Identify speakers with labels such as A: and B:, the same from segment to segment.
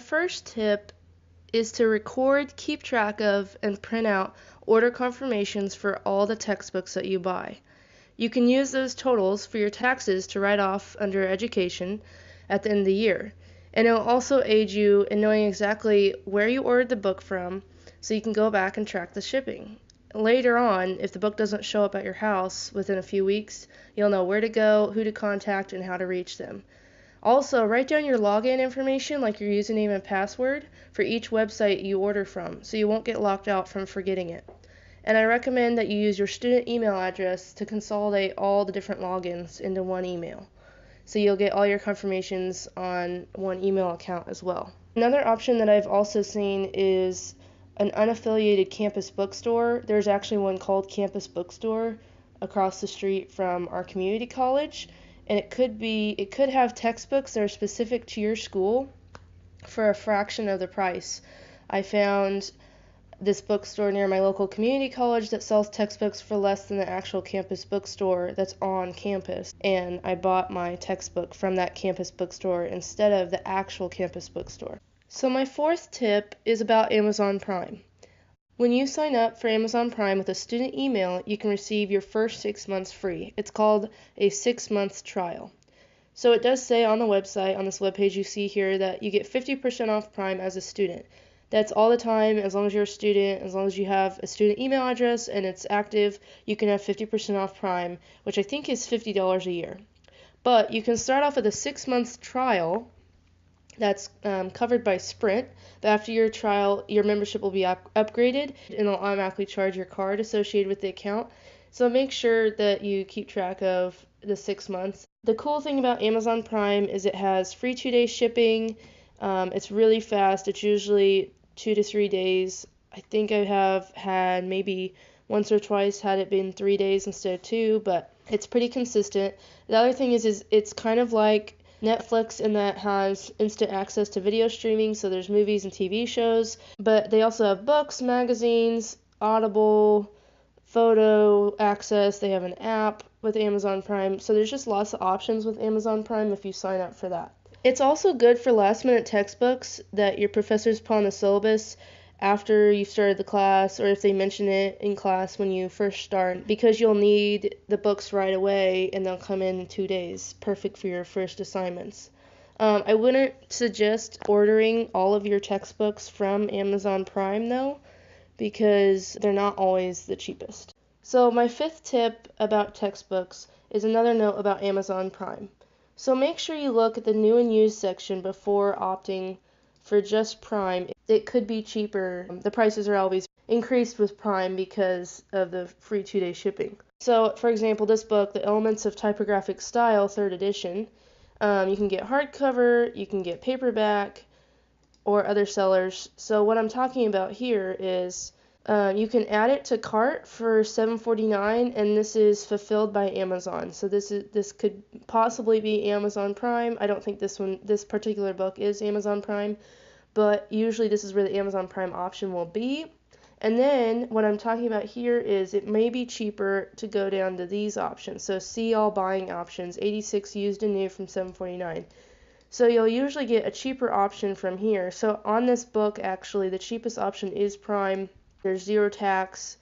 A: first tip is to record, keep track of, and print out order confirmations for all the textbooks that you buy. You can use those totals for your taxes to write off under education at the end of the year. And it'll also aid you in knowing exactly where you ordered the book from so you can go back and track the shipping. Later on, if the book doesn't show up at your house within a few weeks, you'll know where to go, who to contact, and how to reach them. Also, write down your login information, like your username and password, for each website you order from, so you won't get locked out from forgetting it. And I recommend that you use your student email address to consolidate all the different logins into one email, so you'll get all your confirmations on one email account as well. Another option that I've also seen is an unaffiliated campus bookstore. There's actually one called Campus Bookstore across the street from our community college. And it could have textbooks that are specific to your school for a fraction of the price. I found this bookstore near my local community college that sells textbooks for less than the actual campus bookstore that's on campus, and I bought my textbook from that campus bookstore instead of the actual campus bookstore. So my fourth tip is about Amazon Prime. When you sign up for Amazon Prime with a student email, you can receive your first 6 months free. It's called a 6-month trial. So it does say on the website, on this webpage you see here, that you get 50% off Prime as a student. That's all the time. As long as you're a student, as long as you have a student email address and it's active, you can have 50% off Prime, which I think is $50 a year. But you can start off with a 6-month trial that's covered by Sprint, but after your trial, your membership will be upgraded, and it'll automatically charge your card associated with the account. So make sure that you keep track of the 6 months. The cool thing about Amazon Prime is it has free 2-day shipping. It's really fast. It's usually 2 to 3 days. I think I have had maybe once or twice had it been 3 days instead of 2, but it's pretty consistent. The other thing is it's kind of like Netflix in that has instant access to video streaming, so there's movies and TV shows, but they also have books, magazines, Audible, photo access. They have an app with Amazon Prime, so there's just lots of options with Amazon Prime if you sign up for that. It's also good for last-minute textbooks that your professors put on the syllabus after you've started the class, or if they mention it in class when you first start, because you'll need the books right away and they'll come in 2 days, perfect for your first assignments. I wouldn't suggest ordering all of your textbooks from Amazon Prime though, because they're not always the cheapest. So my fifth tip about textbooks is another note about Amazon Prime. So make sure you look at the new and used section before opting for just Prime. It could be cheaper. The prices are always increased with Prime because of the free 2-day shipping. So, for example, this book, The Elements of Typographic Style, 3rd edition, you can get hardcover, you can get paperback, or other sellers. So what I'm talking about here is you can add it to cart for $7.49, and this is fulfilled by Amazon. So this could possibly be Amazon Prime. I don't think this particular book is Amazon Prime, but usually this is where the Amazon Prime option will be. And then what I'm talking about here is it may be cheaper to go down to these options. So see all buying options, 86 used and new from $7.49. So you'll usually get a cheaper option from here. So on this book, actually, the cheapest option is Prime. There's 0 tax,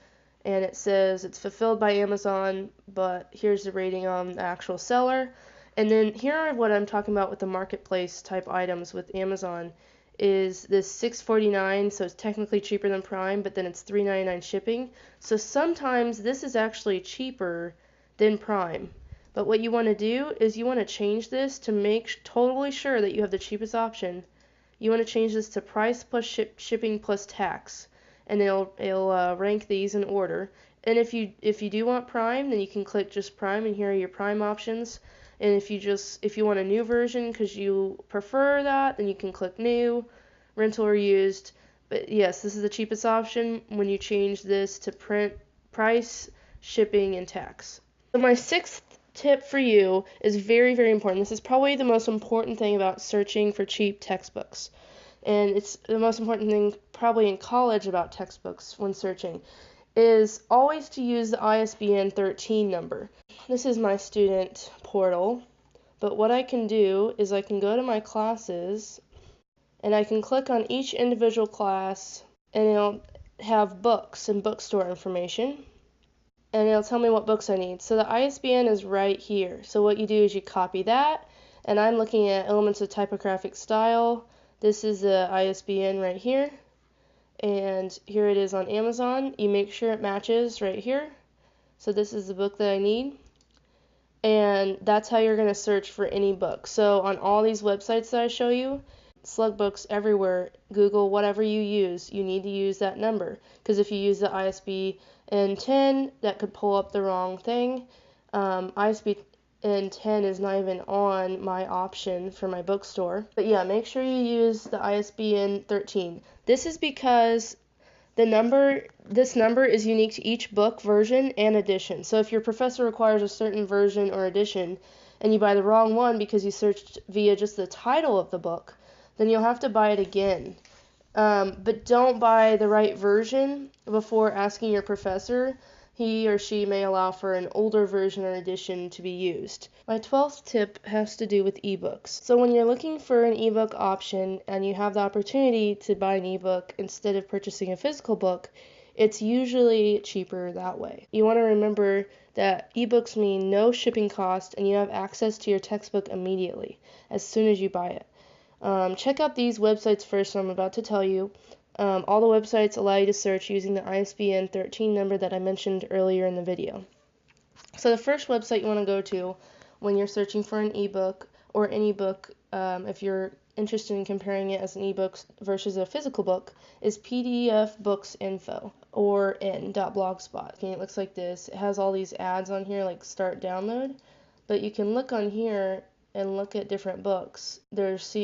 A: and it says it's fulfilled by Amazon, but here's the rating on the actual seller. And then here are what I'm talking about with the marketplace type items with Amazon is this $6.49, so it's technically cheaper than Prime, but then it's $3.99 shipping. So sometimes this is actually cheaper than Prime. But what you want to do is you want to change this to make totally sure that you have the cheapest option. You want to change this to price plus shipping plus tax, and it'll rank these in order. And if you do want Prime, then you can click just Prime, and here are your Prime options. And if you want a new version because you prefer that, then you can click New, Rental or Used. But yes, this is the cheapest option when you change this to print, price, shipping, and tax. So my sixth tip for you is very, very important. This is probably the most important thing about searching for cheap textbooks. And it's the most important thing probably in college about textbooks when searching, is always to use the ISBN 13 number. This is my student portal, but what I can do is I can go to my classes, and I can click on each individual class, and it'll have books and bookstore information, and it'll tell me what books I need. So the ISBN is right here. So what you do is you copy that, and I'm looking at Elements of Typographic Style. This is the ISBN right here, and here it is on Amazon. You make sure it matches right here. So this is the book that I need, and that's how you're going to search for any book. So on all these websites that I show you, Slug Books everywhere, Google, whatever you use, you need to use that number, because if you use the ISBN 10, that could pull up the wrong thing. ISBN 10 is not even on my option for my bookstore. But yeah, make sure you use the ISBN 13. This is because this number is unique to each book, version, and edition. So if your professor requires a certain version or edition, and you buy the wrong one because you searched via just the title of the book, then you'll have to buy it again. But don't buy the right version before asking your professor. He or she may allow for an older version or edition to be used. My 12th tip has to do with ebooks. So when you're looking for an ebook option and you have the opportunity to buy an ebook instead of purchasing a physical book, it's usually cheaper that way. You want to remember that ebooks mean no shipping cost, and you have access to your textbook immediately as soon as you buy it. Check out these websites first, I'm about to tell you. All the websites allow you to search using the ISBN 13 number that I mentioned earlier in the video. So the first website you want to go to when you're searching for an ebook or any book, if you're interested in comparing it as an ebook versus a physical book, is PDF Books Info, or n.blogspot. Okay, it looks like this. It has all these ads on here like start download, but you can look on here and look at different books. There's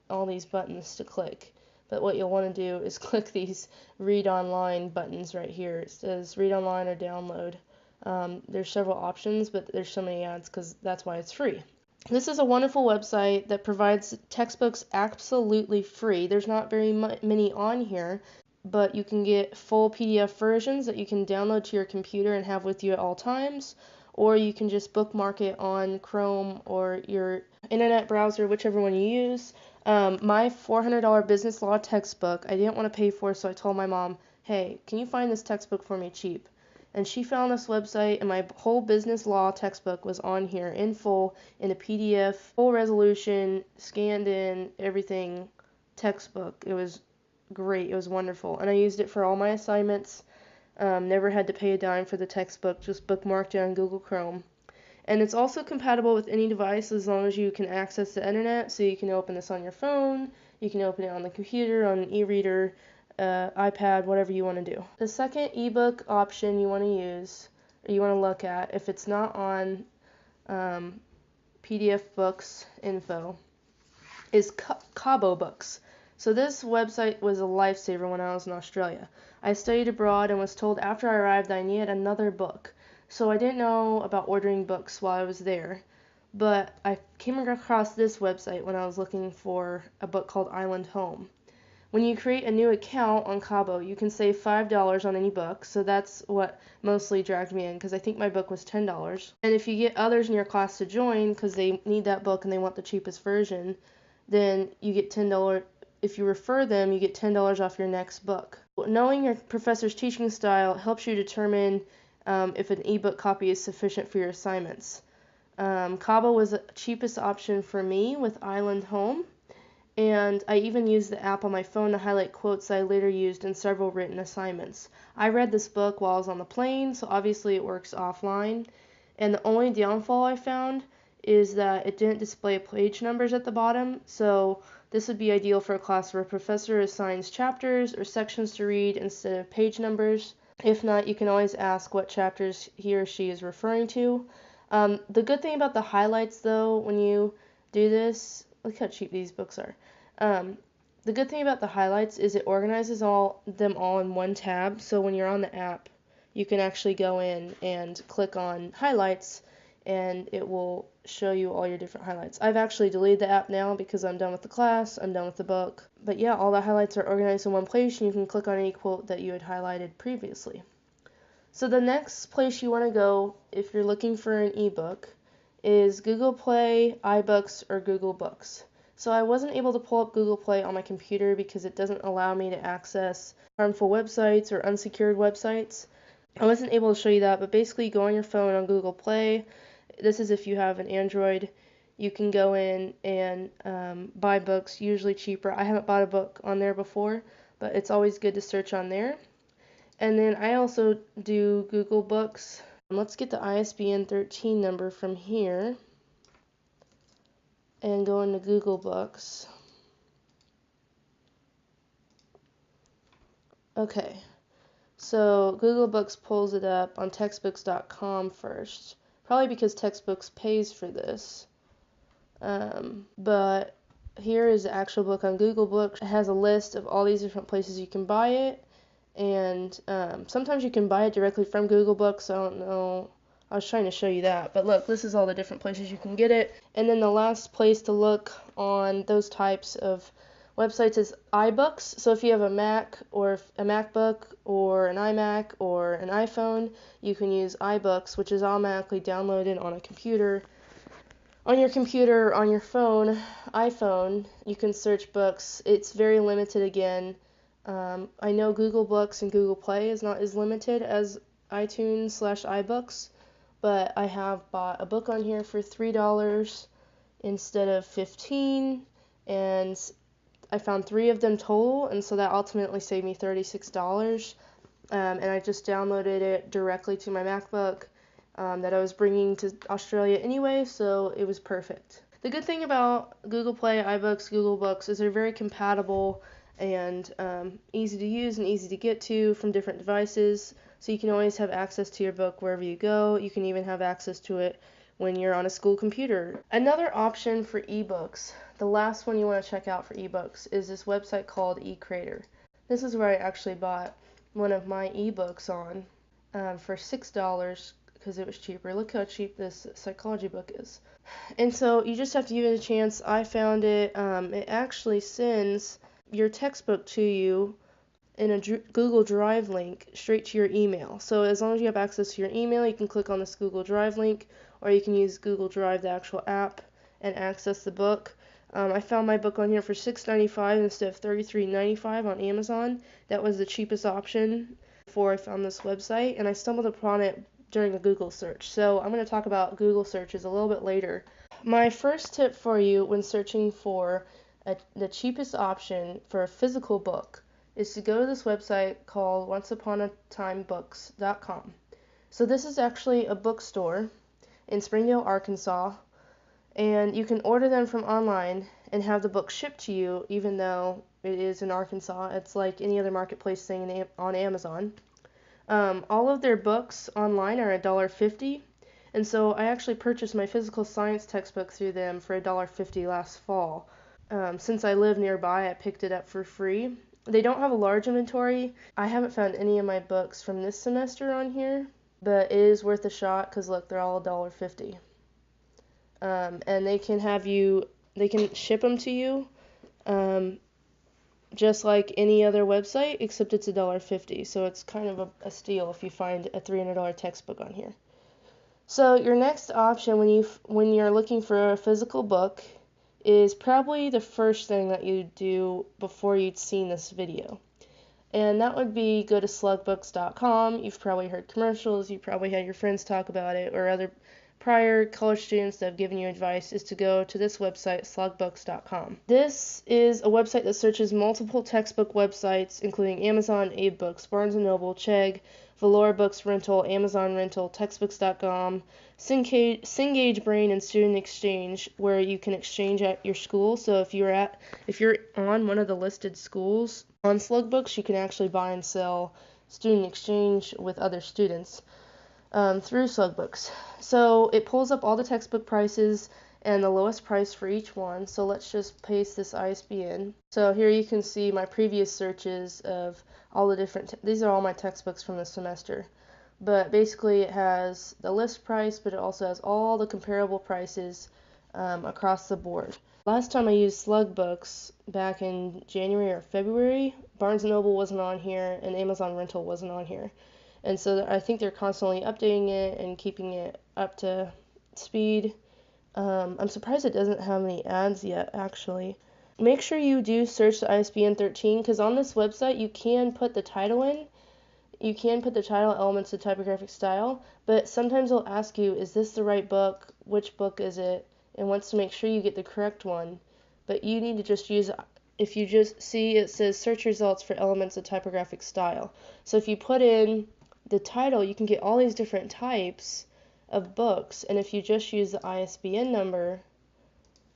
A: all these buttons to click. But what you'll want to do is click these read online buttons right here. It says read online or download. There's several options, but there's so many ads because that's why it's free. This is a wonderful website that provides textbooks absolutely free. There's not very many on here, but you can get full PDF versions that you can download to your computer and have with you at all times, or you can just bookmark it on Chrome or your internet browser, whichever one you use. My $400 business law textbook, I didn't want to pay for, so I told my mom, hey, can you find this textbook for me cheap? And she found this website, and my whole business law textbook was on here in full, in a PDF, full resolution, scanned in, everything, textbook. It was great. It was wonderful. And I used it for all my assignments. Never had to pay a dime for the textbook, just bookmarked it on Google Chrome. And it's also compatible with any device as long as you can access the internet, so you can open this on your phone, you can open it on the computer, on an e-reader, iPad, whatever you want to do. The second ebook option you want to use, or you want to look at, if it's not on PDF Books Info, is Kobo Books. So this website was a lifesaver when I was in Australia. I studied abroad and was told after I arrived that I needed another book. So I didn't know about ordering books while I was there, but I came across this website when I was looking for a book called Island Home. When you create a new account on Kobo, you can save $5 on any book, so that's what mostly dragged me in, because I think my book was $10. And if you get others in your class to join, because they need that book and they want the cheapest version, then you get $10. If you refer them, you get $10 off your next book. Knowing your professor's teaching style helps you determine if an ebook copy is sufficient for your assignments. Kobo was the cheapest option for me with Island Home, and I even used the app on my phone to highlight quotes I later used in several written assignments. I read this book while I was on the plane, so obviously it works offline, and the only downfall I found is that it didn't display page numbers at the bottom, so this would be ideal for a class where a professor assigns chapters or sections to read instead of page numbers. If not, you can always ask what chapters he or she is referring to. The good thing about the highlights, though, when you do this, look how cheap these books are. The good thing about the highlights is it organizes them all in one tab, so when you're on the app, you can actually go in and click on highlights, and it will show you all your different highlights. I've actually deleted the app now because I'm done with the class, I'm done with the book. But yeah, all the highlights are organized in one place, and you can click on any quote that you had highlighted previously. So the next place you want to go if you're looking for an ebook is Google Play, iBooks, or Google Books. So I wasn't able to pull up Google Play on my computer because it doesn't allow me to access harmful websites or unsecured websites. I wasn't able to show you that, but basically go on your phone on Google Play. This is if you have an Android. You can go in and buy books, usually cheaper. I haven't bought a book on there before, but it's always good to search on there. And then I also do Google Books. Let's get the ISBN 13 number from here and go into Google Books. Okay, so Google Books pulls it up on textbooks.com first, probably because Textbooks pays for this. But here is the actual book on Google Books. It has a list of all these different places you can buy it, and sometimes you can buy it directly from Google Books. I don't know. I was trying to show you that, but look, this is all the different places you can get it. And then the last place to look on those types of websites is iBooks. So if you have a Mac or a MacBook or an iMac or an iPhone, you can use iBooks, which is automatically downloaded on a computer. On your computer, on your phone, iPhone, you can search books. It's very limited again. I know Google Books and Google Play is not as limited as iTunes/iBooks, but I have bought a book on here for $3 instead of $15, and I found 3 of them total, and so that ultimately saved me $36. And I just downloaded it directly to my MacBook that I was bringing to Australia anyway, so it was perfect. The good thing about Google Play, iBooks, Google Books is they're very compatible and easy to use and easy to get to from different devices, so you can always have access to your book wherever you go. You can even have access to it when you're on a school computer. Another option for ebooks, the last one you want to check out for ebooks, is this website called eCreator. This is where I actually bought one of my ebooks on for $6 because it was cheaper. Look how cheap this psychology book is. And so you just have to give it a chance. I found it. It actually sends your textbook to you in a Google Drive link straight to your email. So as long as you have access to your email, you can click on this Google Drive link, or you can use Google Drive, the actual app, and access the book. I found my book on here for $6.95 instead of $33.95 on Amazon. That was the cheapest option before I found this website, and I stumbled upon it during a Google search. So I'm going to talk about Google searches a little bit later. My first tip for you when searching for the cheapest option for a physical book is to go to this website called onceuponatimebooks.com. So this is actually a bookstore in Springdale, Arkansas, and you can order them from online and have the book shipped to you even though it is in Arkansas. It's like any other marketplace thing on Amazon. All of their books online are $1.50, and so I actually purchased my physical science textbook through them for $1.50 last fall. Since I live nearby, I picked it up for free. They don't have a large inventory. I haven't found any of my books from this semester on here, but it is worth a shot because look, they're all $1.50. And they can ship them to you just like any other website, except it's $1.50. So it's kind of a steal if you find a $300 textbook on here. So your next option when you're looking for a physical book is probably the first thing that you do before you'd seen this video. And that would be go to slugbooks.com. You've probably heard commercials, you probably had your friends talk about it, or other prior college students that have given you advice is to go to this website, slugbooks.com. This is a website that searches multiple textbook websites, including Amazon, AbeBooks, Barnes & Noble, Chegg, Valora Books Rental, Amazon Rental, Textbooks.com, Cengage Brain, and Student Exchange, where you can exchange at your school. So if you're on one of the listed schools on Slugbooks, you can actually buy and sell Student Exchange with other students through Slugbooks. So it pulls up all the textbook prices and the lowest price for each one. So let's just paste this ISBN. So here you can see my previous searches of all the different, these are all my textbooks from the semester. But basically it has the list price, but it also has all the comparable prices across the board. Last time I used Slugbooks back in January or February, Barnes & Noble wasn't on here and Amazon Rental wasn't on here. And so I think they're constantly updating it and keeping it up to speed. I'm surprised it doesn't have any ads yet, actually. Make sure you do search the ISBN 13, because on this website you can put the title in. You can put the title, elements of typographic style, but sometimes it'll ask you, is this the right book? Which book is it? And wants to make sure you get the correct one. But you need to just use, if you just see it says search results for elements of typographic style. So if you put in the title, you can get all these different types of books. And if you just use the ISBN number,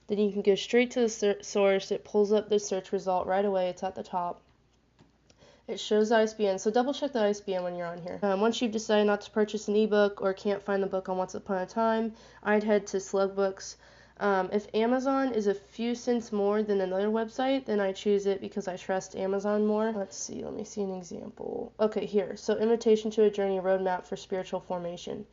A: then you can go straight to the source. It pulls up the search result right away. It's at the top. It shows the ISBN, so double check the ISBN when you're on here. Once you've decided not to purchase an ebook or can't find the book on Once Upon a Time, I'd head to Slugbooks. If Amazon is a few cents more than another website, then I choose it because I trust Amazon more. Let's see, let me see an example. Okay, here. So Invitation to a Journey Roadmap for Spiritual Formation.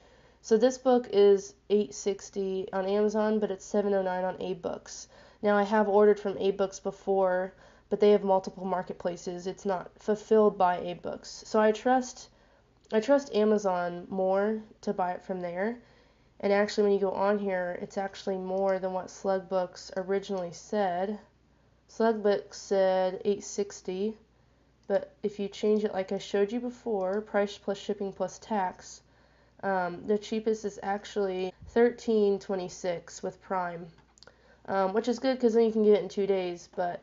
A: So this book is $8.60 on Amazon, but it's $7.09 on AbeBooks. Now I have ordered from AbeBooks before, but they have multiple marketplaces. It's not fulfilled by AbeBooks. So I trust Amazon more to buy it from there. And actually when you go on here, it's actually more than what Slugbooks originally said. Slugbooks said $8.60, but if you change it like I showed you before, price plus shipping plus tax, the cheapest is actually $13.26 with Prime, which is good because then you can get it in 2 days, but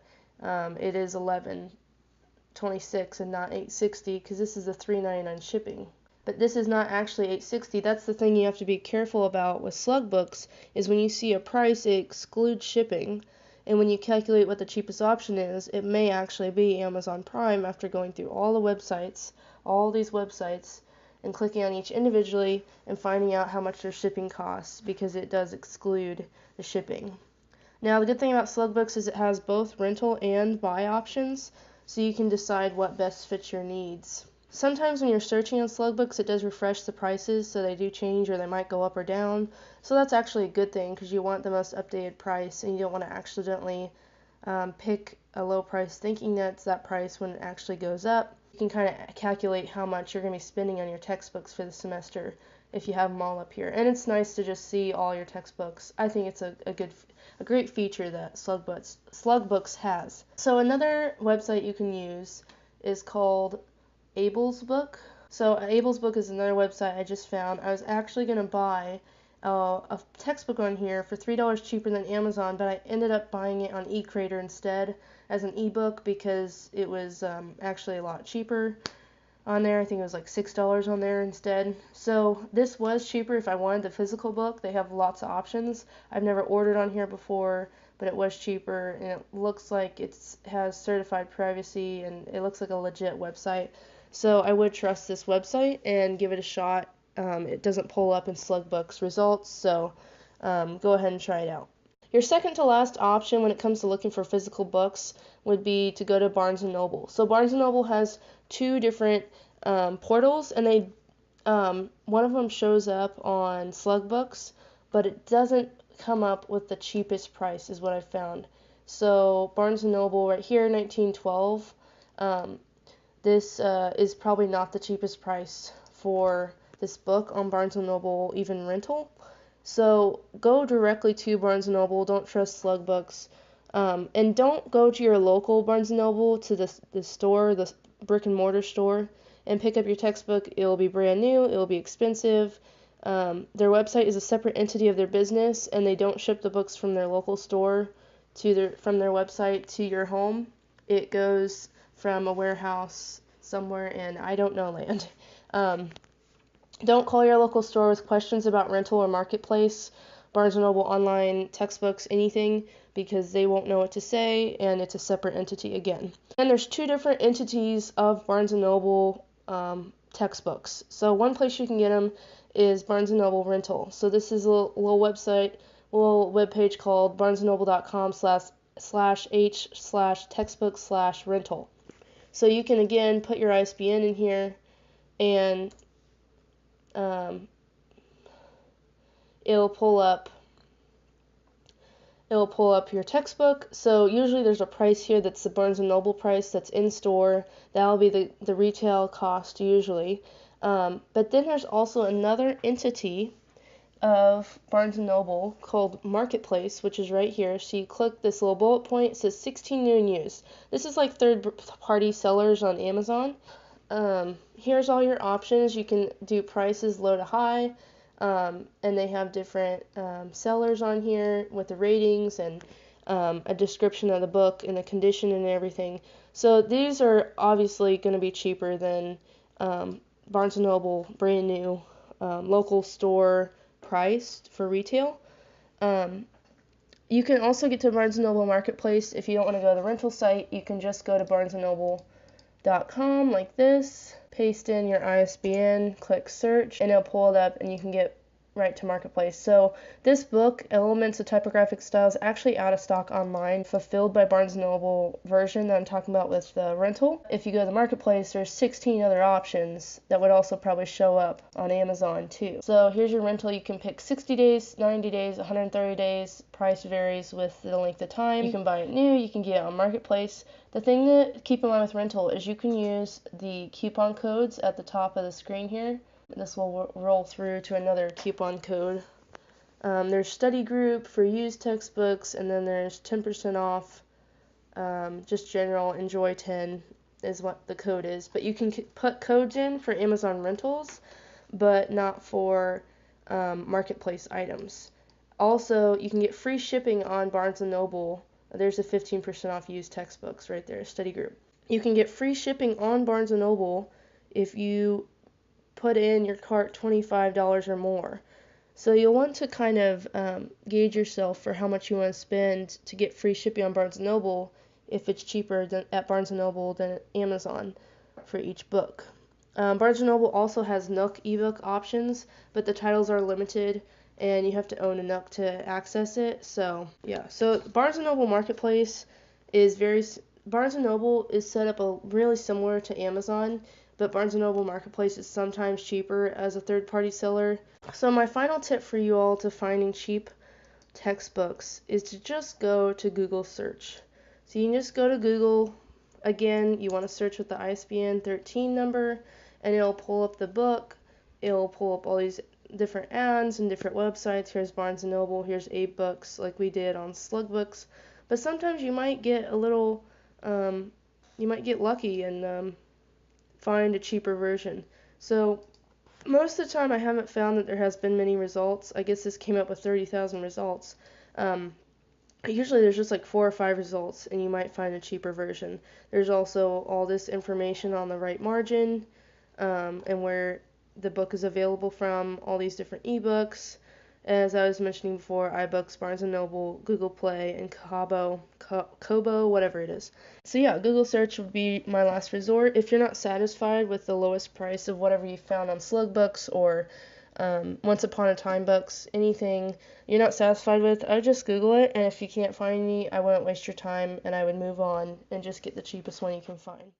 A: it is $11.26 and not $8.60 because this is a $3.99 shipping. But this is not actually $8.60. That's the thing you have to be careful about with Slugbooks, is when you see a price, it excludes shipping. And when you calculate what the cheapest option is, it may actually be Amazon Prime after going through all the websites, all these websites, and clicking on each individually and finding out how much their shipping costs, because it does exclude the shipping. Now, the good thing about Slugbooks is it has both rental and buy options, so you can decide what best fits your needs. Sometimes when you're searching on Slugbooks, it does refresh the prices, so they do change or they might go up or down. So that's actually a good thing because you want the most updated price and you don't want to accidentally pick a low price thinking that's that price when it actually goes up. You can kind of calculate how much you're going to be spending on your textbooks for the semester if you have them all up here. And it's nice to just see all your textbooks. I think it's a great feature that Slugbooks has. So another website you can use is called Abel's Book. So Abel's Book is another website I just found. I was actually going to buy a textbook on here for $3 cheaper than Amazon, but I ended up buying it on eCreator instead as an ebook because it was actually a lot cheaper on there. I think it was like $6 on there instead. So this was cheaper if I wanted the physical book. They have lots of options. I've never ordered on here before, but it was cheaper, and it looks like it has certified privacy, and it looks like a legit website. So I would trust this website and give it a shot. It doesn't pull up in Slugbooks results, so go ahead and try it out. Your second to last option when it comes to looking for physical books would be to go to Barnes & Noble. So Barnes & Noble has two different portals, and they one of them shows up on Slugbooks, but it doesn't come up with the cheapest price is what I found. So Barnes & Noble right here, 1912. This is probably not the cheapest price for this book on Barnes & Noble, even rental. So go directly to Barnes & Noble. Don't trust Slugbooks. And don't go to your local Barnes & Noble, to the store, the brick and mortar store, and pick up your textbook. It'll be brand new. It'll be expensive. Their website is a separate entity of their business, and they don't ship the books from their local store from their website to your home. It goes from a warehouse somewhere in I don't know land. Don't call your local store with questions about rental or marketplace, Barnes & Noble online, textbooks, anything, because they won't know what to say, and it's a separate entity again. And there's two different entities of Barnes & Noble textbooks. So one place you can get them is Barnes & Noble Rental. So this is a little webpage called barnesandnoble.com/h/textbook/rental. So you can again put your ISBN in here, and it'll pull up your textbook. So usually there's a price here that's the Barnes & Noble price that's in store. That'll be the retail cost usually. But then there's also another entity of Barnes & Noble called Marketplace, which is right here. So you click this little bullet point, it says 16 new and used. This is like third-party sellers on Amazon. Here's all your options. You can do prices low to high, and they have different sellers on here with the ratings and a description of the book and the condition and everything. So these are obviously going to be cheaper than Barnes & Noble brand new local store priced for retail. You can also get to Barnes & Noble Marketplace if you don't want to go to the rental site. You can just go to barnesandnoble.com like this, paste in your ISBN, click search, and it'll pull it up and you can get right to Marketplace. So this book, Elements of Typographic Styles, actually out of stock online, fulfilled by Barnes & Noble version that I'm talking about with the rental. If you go to the Marketplace, there's 16 other options that would also probably show up on Amazon too. So here's your rental. You can pick 60 days, 90 days, 130 days. Price varies with the length of time. You can buy it new, you can get it on Marketplace. The thing to keep in mind with rental is you can use the coupon codes at the top of the screen here. This will roll through to another coupon code. There's study group for used textbooks, and then there's 10% off, just general enjoy 10 is what the code is. But you can put codes in for Amazon rentals, but not for Marketplace items. Also, you can get free shipping on Barnes & Noble. There's a 15% off used textbooks right there, study group. You can get free shipping on Barnes & Noble if you put in your cart $25 or more. So you'll want to kind of gauge yourself for how much you want to spend to get free shipping on Barnes & Noble if it's cheaper at Barnes & Noble than at Amazon for each book. Barnes & Noble also has Nook ebook options, but the titles are limited and you have to own a Nook to access it. So yeah, so Barnes & Noble Marketplace is Barnes & Noble is set up really similar to Amazon, but Barnes & Noble Marketplace is sometimes cheaper as a third-party seller. So my final tip for you all to finding cheap textbooks is to just go to Google search. So you can just go to Google. Again, you want to search with the ISBN 13 number, and it'll pull up the book. It'll pull up all these different ads and different websites. Here's Barnes & Noble. Here's 8 books like we did on Slug Books. But sometimes you might get a little, you might get lucky and find a cheaper version. So most of the time I haven't found that there has been many results. I guess this came up with 30,000 results. Usually there's just like 4 or 5 results and you might find a cheaper version. There's also all this information on the right margin and where the book is available from, all these different ebooks. As I was mentioning before, iBooks, Barnes & Noble, Google Play, and Kobo, whatever it is. So yeah, Google search would be my last resort. If you're not satisfied with the lowest price of whatever you found on Slug Books or Once Upon a Time books, anything you're not satisfied with, I would just Google it, and if you can't find any, I wouldn't waste your time, and I would move on and just get the cheapest one you can find.